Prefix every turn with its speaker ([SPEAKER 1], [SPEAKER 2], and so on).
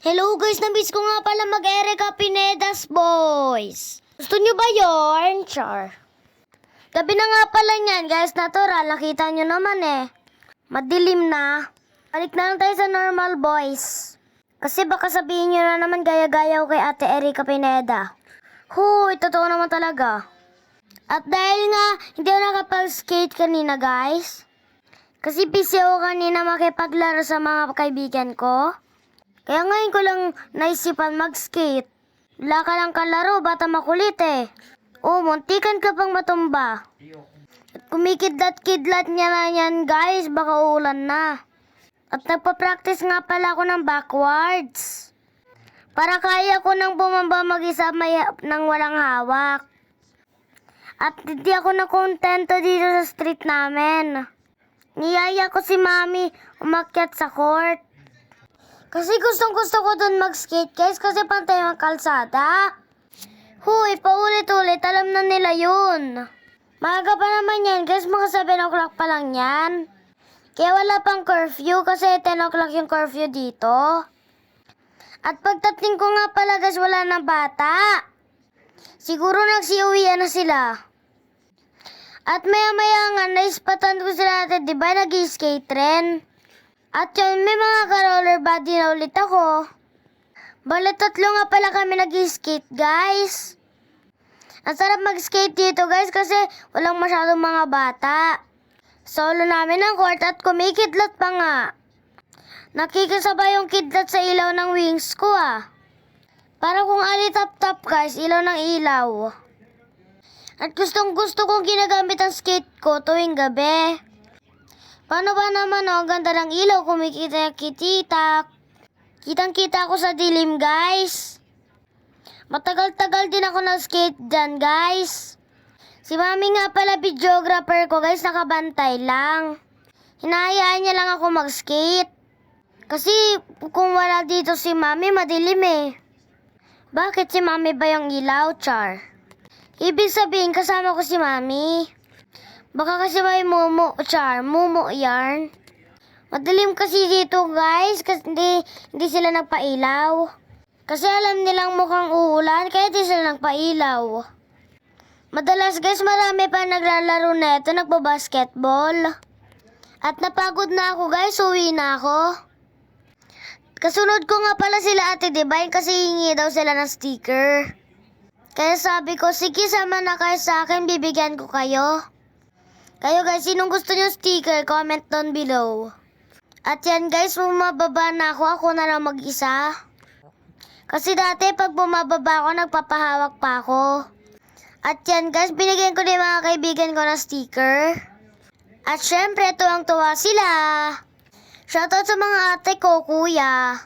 [SPEAKER 1] Hello guys, nabis ko nga pala mag-Erika Pinedas boys. Gusto nyo ba yun? Char. Gabi na nga pala niyan guys, natural. Nakita nyo naman eh. Madilim na. Balik na lang tayo sa normal boys. Kasi baka sabihin nyo na naman gaya-gaya ko kay Ate Erika Pineda. Huy, totoo naman talaga. At dahil nga, hindi ako nakapag-skate kanina guys. Kasi busy ako kanina makipaglaro sa mga kaibigan ko. Kaya ngayon ko lang naisipan mag-skate. Wala ka lang kalaro, bata makulit eh. Oh, muntikan ka pang matumba. At kumikidlat-kidlat niya na yan guys, baka uulan na. At nagpa-practice nga pala ako ng backwards. Para kaya ko nang bumamba mag-isa nang walang hawak. At hindi ako nakontento dito sa street namin. Niyaya ko si Mami umakyat sa court. Kasi gustong-gusto ko dun mag-skate guys kasi pantay ang kalsada. Huy, paulit-ulit, alam na nila yun. Maaga pa naman yan guys, mga 7 o'clock pa lang yan. Kaya wala pang curfew kasi 10 o'clock yung curfew dito. At pagdating ko nga pala guys, wala na bata. Siguro nagsiuwian na sila. At maya-maya nga, naispatan ko sila natin, di ba nag-skate rin? At yun, may mga ka-roller body na ulit ako. Bale, 3 nga pala kami nag-skate, guys. Ang sarap mag-skate dito, guys, kasi walang masyadong mga bata. Solo namin ang court at kumikidlat pa nga. Nakikisabay yung kidlat sa ilaw ng wings ko, ah. Para kung alitap-tap, guys, ilaw ng ilaw. At gustong-gusto kong ginagamit ang skate ko tuwing gabi. Paano ba naman oh, ganda ng ilaw, kumikita-kitita. Kitang-kita ako sa dilim guys. Matagal-tagal din ako nag-skate dyan guys. Si Mami nga pala videographer ko guys, nakabantay lang. Hinahayaan niya lang ako mag-skate. Kasi kung wala dito si Mami, madilim eh. Bakit si Mami ba yung ilaw, Char? Ibig sabihin kasama ko si Mami. Baka kasi may mumu, Char. Mumu yarn. Madilim kasi dito, guys. Kasi hindi sila nagpailaw. Kasi alam nilang mukhang uulan, kaya di sila nagpailaw. Madalas, guys, marami pa naglalaro neto, nagbabasketball. At napagod na ako, guys. Uwi na ako. Kasunod ko nga pala sila Ate Divine kasi hingi daw sila ng sticker. Kaya sabi ko, sige, sama na kayo sa akin, bibigyan ko kayo. Kayo guys, sinong gusto nyo sticker, comment down below. At yan guys, bumababa na ako na lang mag-isa. Kasi dati pag bumababa ako, nagpapahawak pa ako. At yan guys, binigyan ko din mga kaibigan ko ng sticker. At syempre, tuwang-tuwa sila. Shoutout sa mga ate ko, kuya.